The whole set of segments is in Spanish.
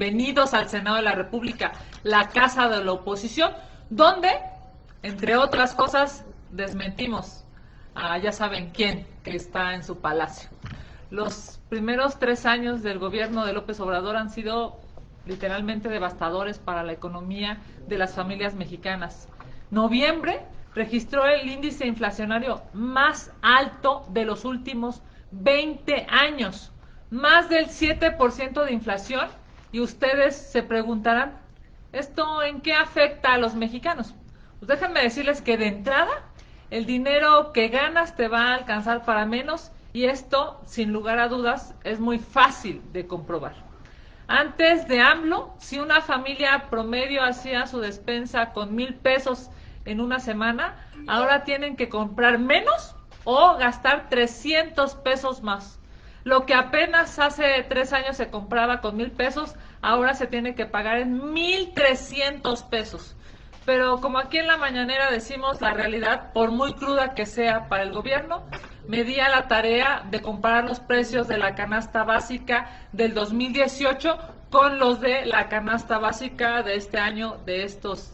bienvenidos al Senado de la República, la casa de la oposición, donde, entre otras cosas, desmentimos a ya saben quién que está en su palacio. Los primeros 3 años del gobierno de López Obrador han sido literalmente devastadores para la economía de las familias mexicanas. Noviembre registró el índice inflacionario más alto de los últimos 20 años, más del 7% de inflación, y ustedes se preguntarán, ¿esto en qué afecta a los mexicanos? Pues déjenme decirles que de entrada, el dinero que ganas te va a alcanzar para menos, y esto, sin lugar a dudas, es muy fácil de comprobar. Antes de AMLO, si una familia promedio hacía su despensa con 1,000 pesos en una semana, ahora tienen que comprar menos o gastar 300 pesos más. Lo que apenas hace 3 años se compraba con 1,000 pesos, ahora se tiene que pagar en 1,300 pesos. Pero como aquí en la mañanera decimos, la realidad, por muy cruda que sea para el gobierno, me di a la tarea de comparar los precios de la canasta básica del 2018 con los de la canasta básica de este año, de estos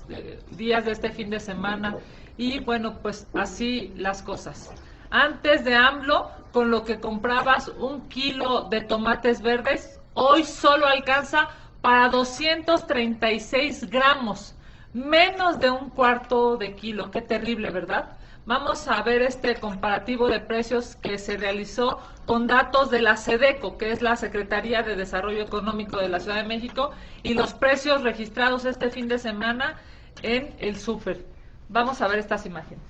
días, de este fin de semana. Y bueno, pues así las cosas. Antes de AMLO, con lo que comprabas 1 kilo de tomates verdes, hoy solo alcanza para 236 gramos. Menos de 1/4 de kilo. Qué terrible, ¿verdad? Vamos a ver este comparativo de precios que se realizó con datos de la SEDECO, que es la Secretaría de Desarrollo Económico de la Ciudad de México, y los precios registrados este fin de semana en el súper. Vamos a ver estas imágenes.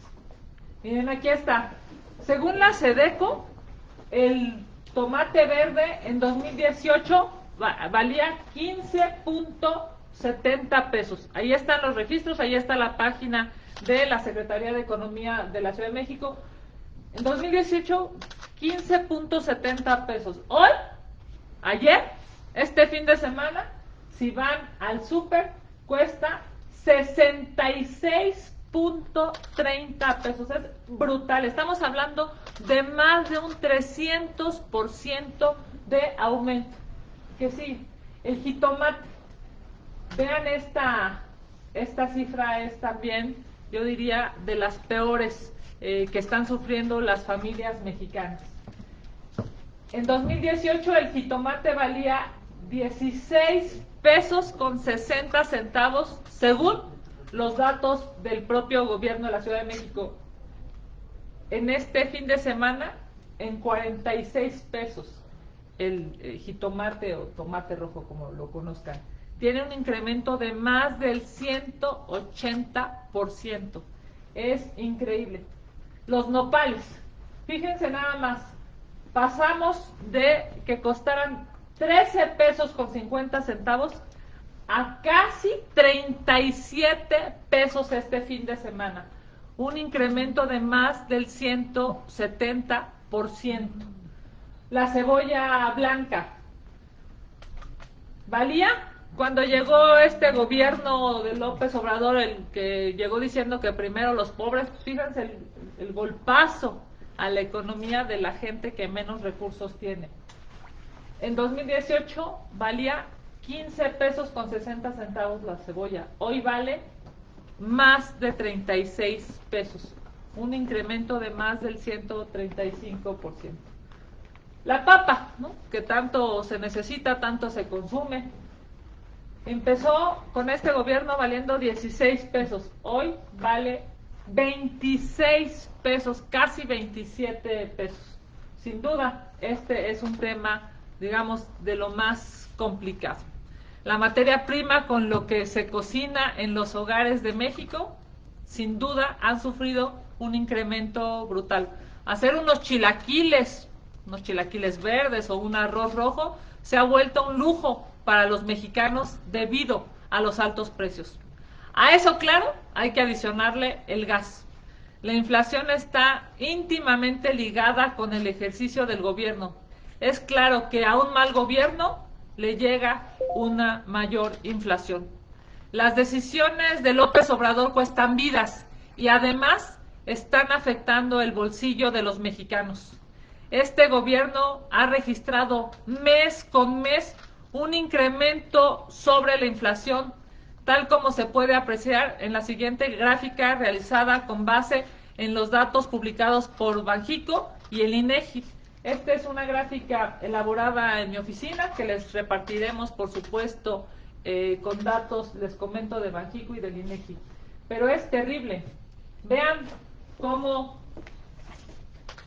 Miren, aquí está. Según la SEDECO, el tomate verde en 2018 valía 15.70 pesos. Ahí están los registros, ahí está la página de la Secretaría de Economía de la Ciudad de México. En 2018, 15.70 pesos. Hoy, ayer, este fin de semana, si van al súper, cuesta 66.30 pesos. Es brutal. Estamos hablando de más de un 300% de aumento. Que sí, el jitomate. Vean esta cifra, es también, yo diría, de las peores que están sufriendo las familias mexicanas. En 2018 el jitomate valía 16 pesos con 60 centavos, según los datos del propio gobierno de la Ciudad de México. En este fin de semana, en 46 pesos el jitomate o tomate rojo, como lo conozcan. Tiene un incremento de más del 180%. Es increíble. Los nopales, fíjense nada más, pasamos de que costaran 13 pesos con 50 centavos a casi 37 pesos este fin de semana. Un incremento de más del 170%. La cebolla blanca valía, cuando llegó este gobierno de López Obrador, el que llegó diciendo que primero los pobres, fíjense el golpazo a la economía de la gente que menos recursos tiene. En 2018 valía 15 pesos con 60 centavos la cebolla. Hoy vale más de 36 pesos. Un incremento de más del 135%. La papa, ¿no?, que tanto se necesita, tanto se consume, empezó con este gobierno valiendo 16 pesos. Hoy vale 26 pesos, casi 27 pesos. Sin duda, este es un tema, digamos, de lo más complicado. La materia prima con lo que se cocina en los hogares de México, sin duda, han sufrido un incremento brutal. Hacer unos chilaquiles verdes o un arroz rojo se ha vuelto un lujo para los mexicanos debido a los altos precios. A eso, claro, hay que adicionarle el gas. La inflación está íntimamente ligada con el ejercicio del gobierno. Es claro que a un mal gobierno le llega una mayor inflación. Las decisiones de López Obrador cuestan vidas y además están afectando el bolsillo de los mexicanos. Este gobierno ha registrado mes con mes un incremento sobre la inflación, tal como se puede apreciar en la siguiente gráfica realizada con base en los datos publicados por Banxico y el INEGI. Esta es una gráfica elaborada en mi oficina que les repartiremos, por supuesto, con datos, les comento, de Banxico y del INEGI. Pero es terrible. Vean cómo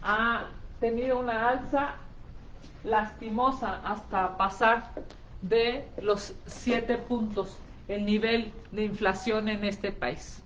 ha tenido una alza lastimosa hasta pasar de los 7 puntos el nivel de inflación en este país.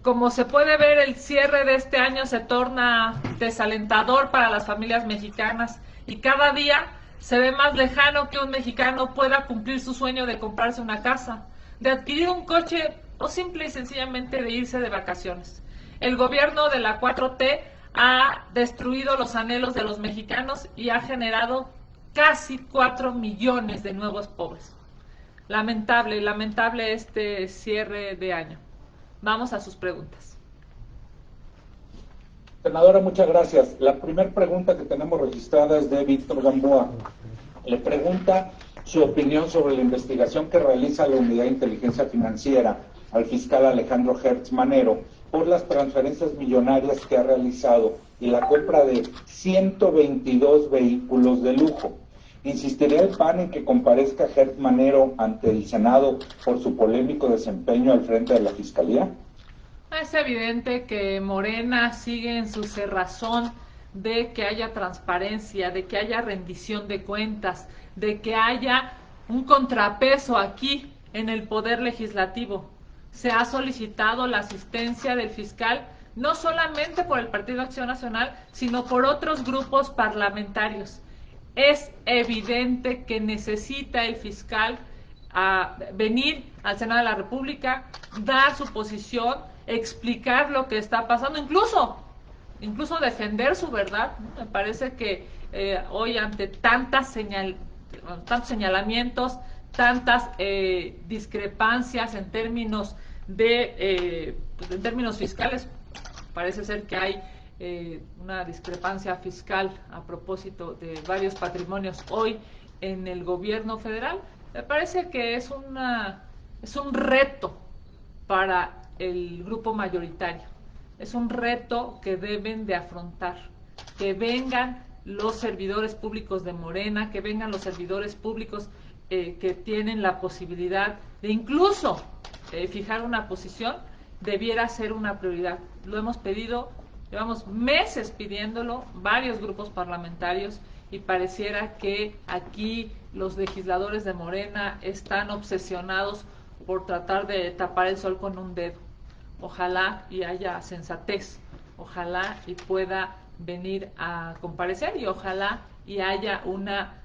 Como se puede ver, el cierre de este año se torna desalentador para las familias mexicanas y cada día se ve más lejano que un mexicano pueda cumplir su sueño de comprarse una casa, de adquirir un coche o simple y sencillamente de irse de vacaciones. El gobierno de la 4T ha destruido los anhelos de los mexicanos y ha generado casi 4 millones de nuevos pobres. Lamentable este cierre de año. Vamos a sus preguntas. Senadora, muchas gracias. La primera pregunta que tenemos registrada es de Víctor Gamboa. Le pregunta su opinión sobre la investigación que realiza la Unidad de Inteligencia Financiera al fiscal Alejandro Hertz Manero por las transferencias millonarias que ha realizado y la compra de 122 vehículos de lujo. ¿Insistiría el PAN en que comparezca Hertz Manero ante el Senado por su polémico desempeño al frente de la Fiscalía? Es evidente que Morena sigue en su cerrazón de que haya transparencia, de que haya rendición de cuentas, de que haya un contrapeso aquí en el Poder Legislativo. Se ha solicitado la asistencia del fiscal no solamente por el Partido Acción Nacional, sino por otros grupos parlamentarios. Es evidente que necesita el fiscal venir al Senado de la República, dar su posición, explicar lo que está pasando, incluso defender su verdad. Me parece que hoy ante tantos señalamientos, tantas discrepancias en términos fiscales, parece ser que hay una discrepancia fiscal a propósito de varios patrimonios hoy en el gobierno federal. Me parece que es un reto para el grupo mayoritario. Es un reto que deben de afrontar. Que vengan los servidores públicos de Morena, que vengan los servidores públicos que tienen la posibilidad de incluso fijar una posición, debiera ser una prioridad. Lo hemos pedido, llevamos meses pidiéndolo, varios grupos parlamentarios, y pareciera que aquí los legisladores de Morena están obsesionados por tratar de tapar el sol con un dedo. Ojalá y haya sensatez, ojalá y pueda venir a comparecer y ojalá y haya una,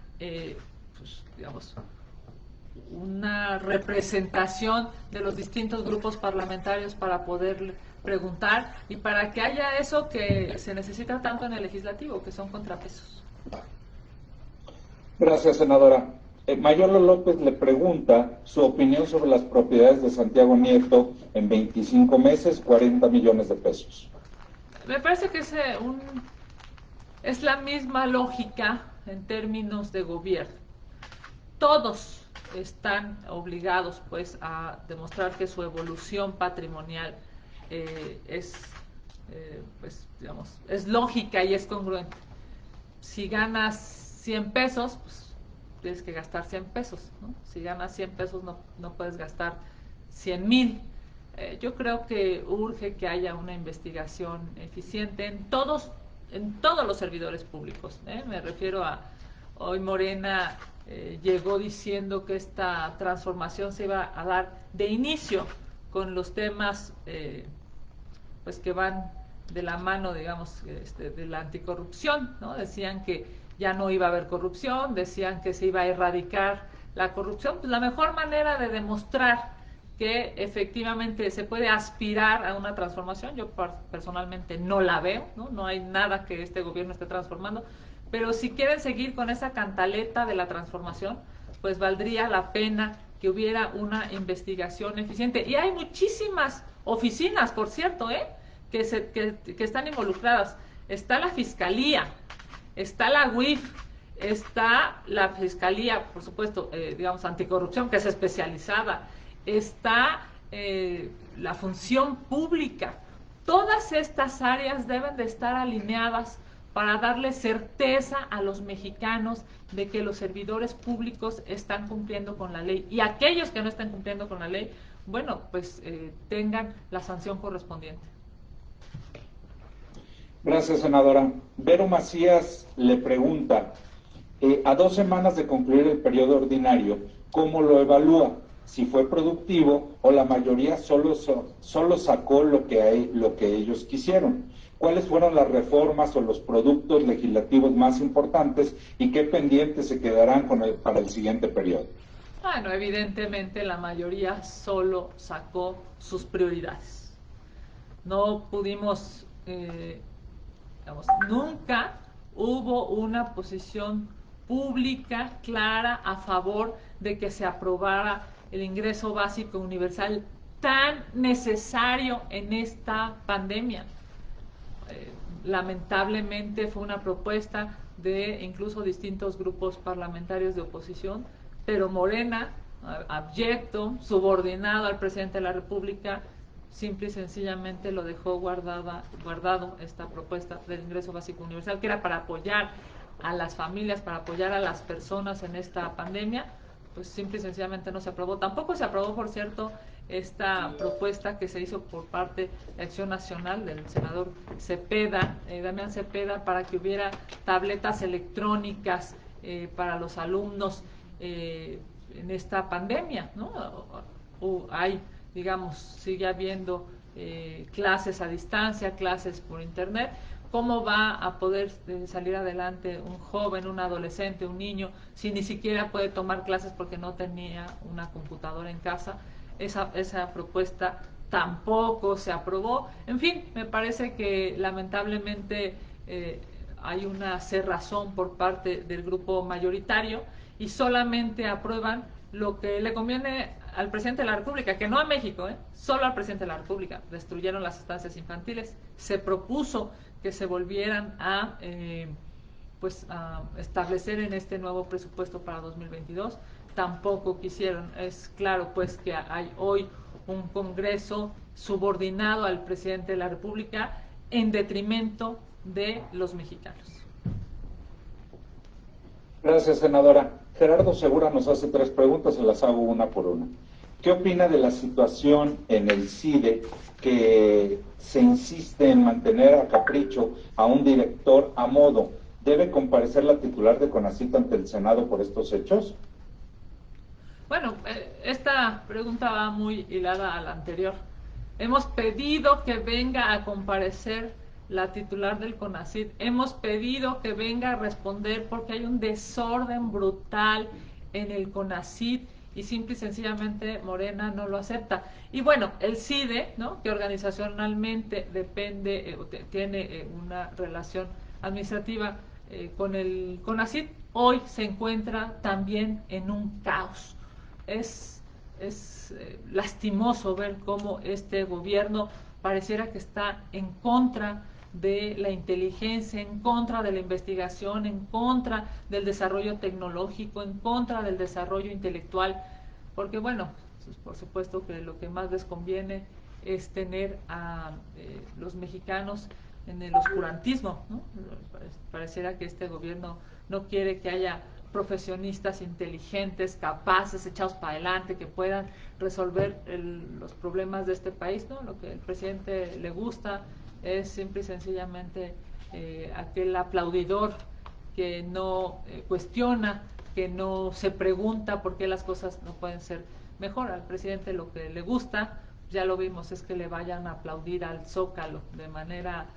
una representación de los distintos grupos parlamentarios para poder preguntar y para que haya eso que se necesita tanto en el legislativo, que son contrapesos. Gracias, senadora. Mayolo López le pregunta su opinión sobre las propiedades de Santiago Nieto en 25 meses, 40 millones de pesos. Me parece que es la misma lógica en términos de gobierno. Todos están obligados pues a demostrar que su evolución patrimonial es lógica y es congruente. Si ganas 100 pesos, pues tienes que gastar 100 pesos, ¿no? Si ganas 100 pesos no puedes gastar 100,000. Yo creo que urge que haya una investigación eficiente en todos los servidores públicos. Me refiero a hoy Morena llegó diciendo que esta transformación se iba a dar de inicio con los temas pues que van de la mano, digamos, de la anticorrupción, ¿no? Decían que ya no iba a haber corrupción, decían que se iba a erradicar la corrupción. Pues la mejor manera de demostrar que efectivamente se puede aspirar a una transformación, yo personalmente no la veo, no hay nada que este gobierno esté transformando, pero si quieren seguir con esa cantaleta de la transformación, pues valdría la pena que hubiera una investigación eficiente. Y hay muchísimas oficinas, por cierto, que están involucradas. Está la Fiscalía, está la UIF, está la Fiscalía, por supuesto, digamos, anticorrupción, que es especializada, está la función pública. Todas estas áreas deben de estar alineadas para darle certeza a los mexicanos de que los servidores públicos están cumpliendo con la ley, y aquellos que no estén cumpliendo con la ley, bueno, pues tengan la sanción correspondiente. Gracias, senadora. Vero Macías le pregunta, a 2 semanas de concluir el periodo ordinario, ¿cómo lo evalúa? Si fue productivo o la mayoría solo sacó lo que ellos quisieron. ¿Cuáles fueron las reformas o los productos legislativos más importantes y qué pendientes se quedarán para el siguiente periodo? Bueno, evidentemente la mayoría solo sacó sus prioridades. No pudimos, digamos, nunca hubo una posición pública clara a favor de que se aprobara el ingreso básico universal tan necesario en esta pandemia. Lamentablemente fue una propuesta de incluso distintos grupos parlamentarios de oposición, pero Morena, abyecto, subordinado al presidente de la República, simple y sencillamente lo dejó guardado esta propuesta del ingreso básico universal, que era para apoyar a las familias, para apoyar a las personas en esta pandemia. Pues simple y sencillamente no se aprobó. Tampoco se aprobó, por cierto, esta propuesta que se hizo por parte de Acción Nacional del senador Cepeda, Damián Cepeda, para que hubiera tabletas electrónicas para los alumnos en esta pandemia, ¿no? Hay, digamos, sigue habiendo clases a distancia, clases por internet. ¿Cómo va a poder salir adelante un joven, un adolescente, un niño, si ni siquiera puede tomar clases porque no tenía una computadora en casa? Esa propuesta tampoco se aprobó. En fin, me parece que lamentablemente hay una cerrazón por parte del grupo mayoritario y solamente aprueban lo que le conviene al presidente de la República, que no a México, solo al presidente de la República. Destruyeron las estancias infantiles. Se propuso que se volvieran a establecer en este nuevo presupuesto para 2022. Tampoco quisieron. Es claro pues que hay hoy un Congreso subordinado al presidente de la República en detrimento de los mexicanos. Gracias, senadora. Gerardo Segura nos hace 3 preguntas, se las hago una por una. ¿Qué opina de la situación en el CIDE que se insiste en mantener a capricho a un director a modo? ¿Debe comparecer la titular de CONACYT ante el Senado por estos hechos? Bueno, esta pregunta va muy hilada a la anterior. Hemos pedido que venga a comparecer la titular del CONACYT. Hemos pedido que venga a responder porque hay un desorden brutal en el CONACYT y simple y sencillamente Morena no lo acepta. Y bueno, el CIDE, ¿no?, que organizacionalmente depende, tiene una relación administrativa con el CONACYT, hoy se encuentra también en un caos. Es lastimoso ver cómo este gobierno pareciera que está en contra de la inteligencia, en contra de la investigación, en contra del desarrollo tecnológico, en contra del desarrollo intelectual, porque bueno, por supuesto que lo que más les conviene es tener a los mexicanos en el oscurantismo, ¿no? Pareciera que este gobierno no quiere que haya profesionistas inteligentes, capaces, echados para adelante, que puedan resolver los problemas de este país, ¿no? Lo que al presidente le gusta es simple y sencillamente aquel aplaudidor que no cuestiona, que no se pregunta por qué las cosas no pueden ser mejor. Al presidente lo que le gusta, ya lo vimos, es que le vayan a aplaudir al Zócalo de manera,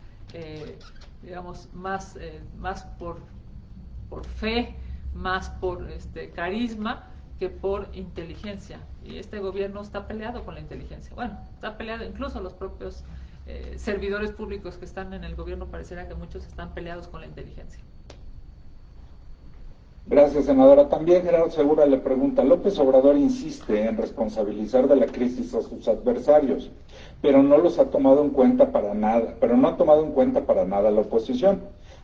digamos, más por fe, más por carisma que por inteligencia. Y este gobierno está peleado con la inteligencia. Bueno, está peleado, incluso los propios servidores públicos que están en el gobierno, pareciera que muchos están peleados con la inteligencia. Gracias, senadora. También Gerardo Segura le pregunta, López Obrador insiste en responsabilizar de la crisis a sus adversarios, pero no los ha tomado en cuenta para nada, pero no ha tomado en cuenta para nada la oposición.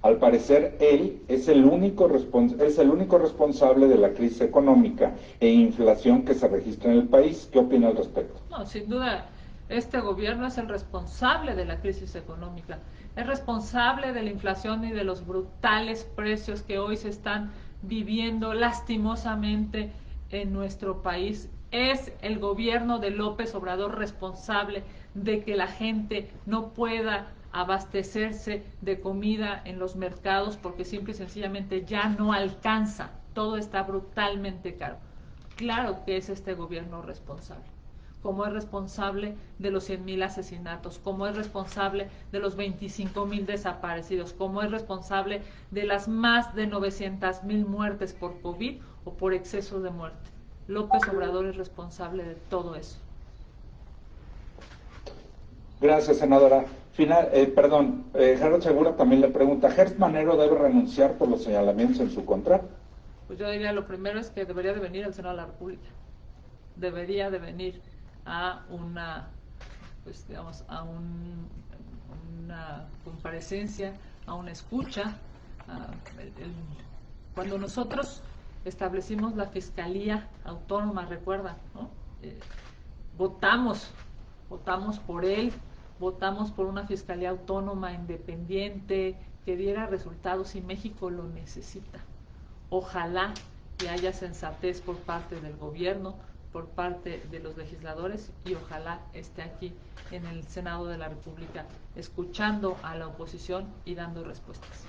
Al parecer, él es el único responsable de la crisis económica e inflación que se registra en el país. ¿Qué opina al respecto? No, sin duda, este gobierno es el responsable de la crisis económica, es responsable de la inflación y de los brutales precios que hoy se están viviendo lastimosamente en nuestro país. Es el gobierno de López Obrador responsable de que la gente no pueda abastecerse de comida en los mercados porque simple y sencillamente ya no alcanza. Todo está brutalmente caro. Claro que es este gobierno responsable, como es responsable de los 100,000 asesinatos, como es responsable de los 25,000 desaparecidos, como es responsable de las más de 900,000 muertes por COVID o por exceso de muerte. López Obrador es responsable de todo eso. Gracias, senadora. Gerardo Segura también le pregunta, ¿Gertz Manero debe renunciar por los señalamientos en su contra? Pues yo diría, lo primero es que debería de venir al Senado de la República. Debería de venir a una, pues digamos, a una comparecencia, a una escucha. Cuando nosotros establecimos la Fiscalía Autónoma, recuerda, ¿no? Votamos por él, votamos por una Fiscalía Autónoma independiente que diera resultados y México lo necesita. Ojalá que haya sensatez por parte del gobierno, por parte de los legisladores y ojalá esté aquí en el Senado de la República escuchando a la oposición y dando respuestas.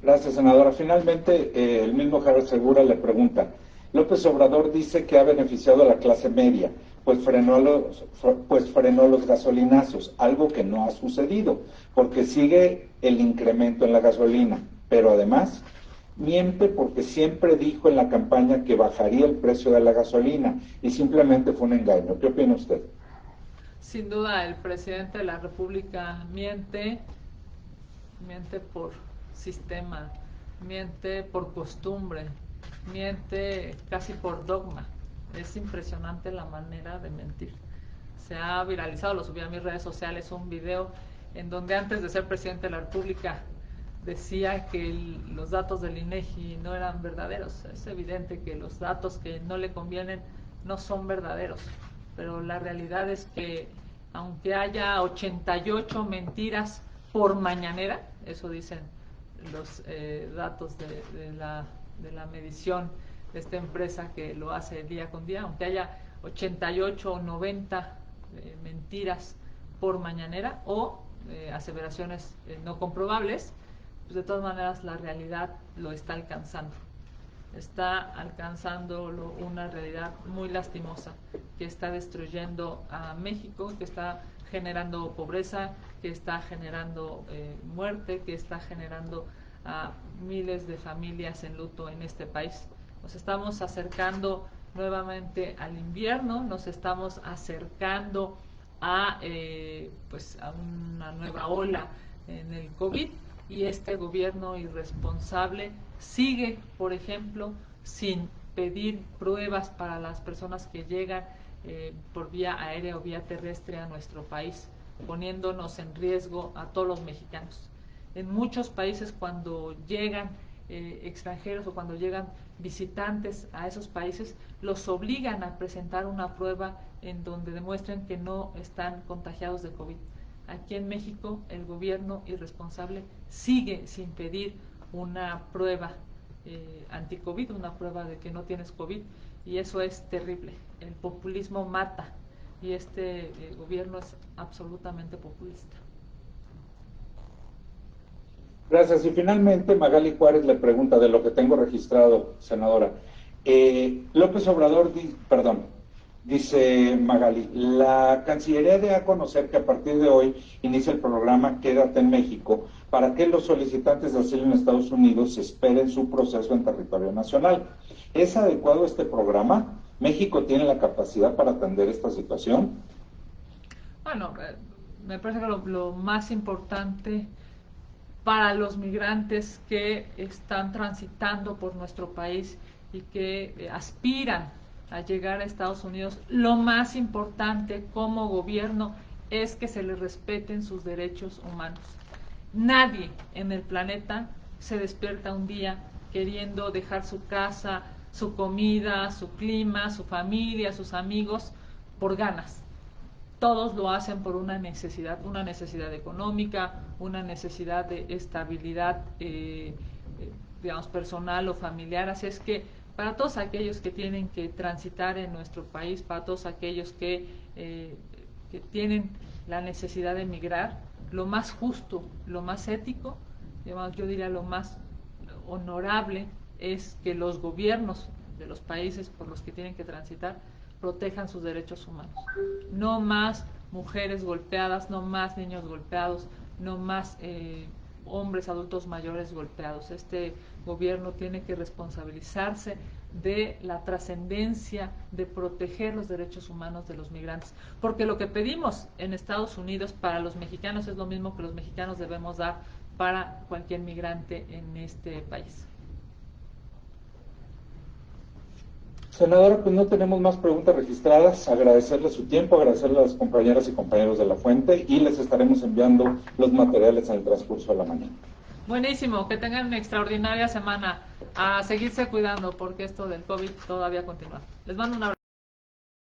Gracias, senadora. Finalmente, el mismo Gerardo Segura le pregunta, López Obrador dice que ha beneficiado a la clase media, pues frenó los gasolinazos, algo que no ha sucedido, porque sigue el incremento en la gasolina, pero además miente porque siempre dijo en la campaña que bajaría el precio de la gasolina y simplemente fue un engaño. ¿Qué opina usted? Sin duda, el presidente de la República miente por sistema, miente por costumbre, miente casi por dogma. Es impresionante la manera de mentir. Se ha viralizado, lo subí a mis redes sociales, un video en donde antes de ser presidente de la República decía que los datos del INEGI no eran verdaderos. Es evidente que los datos que no le convienen no son verdaderos, pero la realidad es que aunque haya 88 mentiras por mañanera, eso dicen los datos de la medición de esta empresa que lo hace día con día, aunque haya 88 o 90 mentiras por mañanera o aseveraciones no comprobables, pues de todas maneras la realidad lo está alcanzando. Está alcanzando una realidad muy lastimosa que está destruyendo a México, que está generando pobreza, que está generando muerte, que está generando a miles de familias en luto en este país. Nos estamos acercando nuevamente al invierno, nos estamos acercando a una nueva ola en el COVID y este gobierno irresponsable sigue, por ejemplo, sin pedir pruebas para las personas que llegan por vía aérea o vía terrestre a nuestro país, poniéndonos en riesgo a todos los mexicanos. En muchos países cuando llegan extranjeros o cuando llegan visitantes a esos países, los obligan a presentar una prueba en donde demuestren que no están contagiados de COVID. Aquí en México el gobierno irresponsable sigue sin pedir una prueba anti-COVID, una prueba de que no tienes COVID, y eso es terrible. El populismo mata y este gobierno es absolutamente populista. Gracias. Y finalmente Magali Juárez le pregunta de lo que tengo registrado, senadora. López Obrador, dice Magali, la Cancillería debe conocer que a partir de hoy inicia el programa Quédate en México para que los solicitantes de asilo en Estados Unidos esperen su proceso en territorio nacional. ¿Es adecuado este programa? ¿México tiene la capacidad para atender esta situación? Bueno, me parece que lo más importante para los migrantes que están transitando por nuestro país y que aspiran a llegar a Estados Unidos, lo más importante como gobierno es que se les respeten sus derechos humanos. Nadie en el planeta se despierta un día queriendo dejar su casa, su comida, su clima, su familia, sus amigos, por ganas. Todos lo hacen por una necesidad económica, una necesidad de estabilidad, digamos, personal o familiar. Así es que para todos aquellos que tienen que transitar en nuestro país, para todos aquellos que tienen la necesidad de emigrar, lo más justo, lo más ético, digamos, yo diría lo más honorable, es que los gobiernos de los países por los que tienen que transitar protejan sus derechos humanos. No más mujeres golpeadas, no más niños golpeados, no más hombres adultos mayores golpeados. Este gobierno tiene que responsabilizarse de la trascendencia de proteger los derechos humanos de los migrantes, porque lo que pedimos en Estados Unidos para los mexicanos es lo mismo que los mexicanos debemos dar para cualquier migrante en este país. Senadora, pues no tenemos más preguntas registradas. Agradecerle su tiempo, agradecerle a las compañeras y compañeros de la fuente y les estaremos enviando los materiales en el transcurso de la mañana. Buenísimo, que tengan una extraordinaria semana. A seguirse cuidando porque esto del COVID todavía continúa. Les mando un abrazo.